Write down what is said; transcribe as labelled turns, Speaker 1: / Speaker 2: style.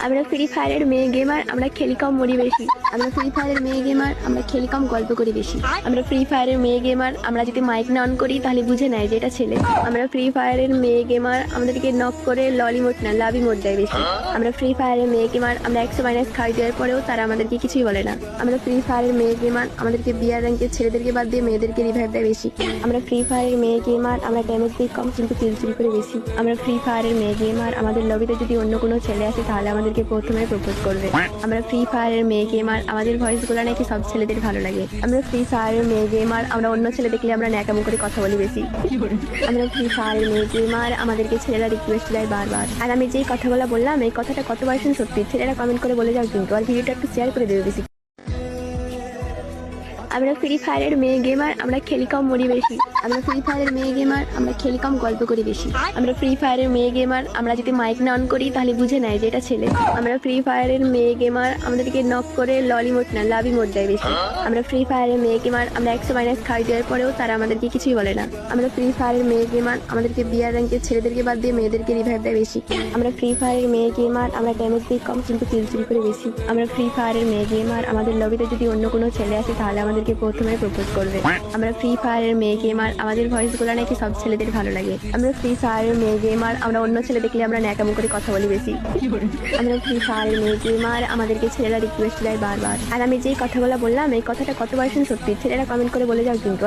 Speaker 1: আমরা ফ্রি ফায়ারের মেয়ে গেমার, আমরা খেলি কম মরি বেশি। আমরা ফ্রি ফায়ারের মেয়ে গেমার, আমরা খেলি কম গল্প করি বেশি। আমরা ফ্রি ফায়ারের মেয়ে গেমার, আমরা যদি মাইক না অন করি তাহলে বুঝে নেয় যে এটা ছেলে। আমরা ফ্রি ফায়ারের মেয়ে গেমার, আমাদেরকে নক করে ললি মোড না লাভি মোড দেয় বেশি। আমরা ফ্রি ফায়ারের মেয়ে গেমার, আমরা 100 মাইনাস খাই দেওয়ার পরেও তারা আমাদেরকে কিছুই বলে না। আমরা ফ্রি ফায়ারের মেয়ে গেমার, আমাদেরকে বিয়ার র্যাঙ্কের ছেলেদেরকে বাদ দিয়ে মেয়েদেরকে রিভাইভ দেয় বেশি। আমরা ফ্রি ফায়ারের মেয়ে গেমার, আমরা ড্যামেজ দিই কম কিন্তু কিল চুরি করে বেশি। আমরা ফ্রি ফায়ারের মেয়ে গেমার, আমাদের লবিতে যদি অন্য কোনো ছেলে আসে তাহলে আমাদেরকে প্রথমে প্রপোজ করবে। আমরা ফ্রি ফায়ারের মেয়ে গেমার, আমাদের ভয়েসগুলো নাকি সব ছেলেদের ভালো লাগে। আমরা ফ্রি ফায়ারের মেয়ে গেমার, আমরা অন্য ছেলে দেখলে আমরা ন্যাকামো করে কথা বলি বেশি। আমরা ফ্রি ফায়ারের মেয়ে গেমার, আমাদেরকে ছেলেরা রিকোয়েস্ট দেয় বারবার। আর আমি যেই কথাগুলো বললাম এই কথাটা কত পার্সেন্ট সত্যি ছেলেরা কমেন্ট করে বলে যাও কিন্তু, আর ভিডিওটা একটু শেয়ার করে দেবে বেশি। আমরা ফ্রি ফায়ারের মেয়ে গেমার, আমরা খেলি কম মরি বেশি। আমরা ফ্রি ফায়ারের মেয়ে গেমার, আমরা খেলি কম গল্প করি বেশি। আমরা ফ্রি ফায়ারের মেয়ে গেমার, আমরা যদি মাইক না অন করি তাহলে বুঝে নেয় যে এটা ছেলে। আমরা ফ্রি ফায়ারের মেয়ে গেমার, আমাদেরকে নক করে ললি মোড না লাভি মোড দেয় বেশি। আমরা ফ্রি ফায়ারের মেয়ে গেমার, আমরা 100 মাইনাস খাই দেওয়ার পরেও তারা আমাদেরকে কিছুই বলে না। আমরা ফ্রি ফায়ারের মেয়ে গেমার, আমাদেরকে বিয়ার র্যাঙ্কের ছেলেদেরকে বাদ দিয়ে মেয়েদেরকে রিভাইভ দেয় বেশি। আমরা ফ্রি ফায়ারের মেয়ে গেমার, আমরা ড্যামেজ দিই কম কিন্তু কিল চুরি করে বেশি। আমরা ফ্রি ফায়ারের মেয়ে গেমার, আমাদের লবিতে যদি অন্য কোনো ছেলে আসে তাহলে আমাদেরকে প্রথমে প্রপোজ করবে। আমরা ফ্রি ফায়ারের মেয়ে গেমার, আমাদের ভয়েসগুলো নাকি সব ছেলেদের ভালো লাগে। আমরা ফ্রি ফায়ারের মেয়ে গেমার, আমরা অন্য ছেলে দেখলে আমরা ন্যাকামো করে কথা বলি বেশি। আমরা ফ্রি ফায়ারের মেয়ে গেমার, আমাদেরকে ছেলেরা রিকোয়েস্ট দেয় বারবার। আর আমি যেই কথাগুলো বললাম এই কথাটা কত পার্সেন্ট সত্যি ছেলেরা কমেন্ট করে বলে যাও কিন্তু।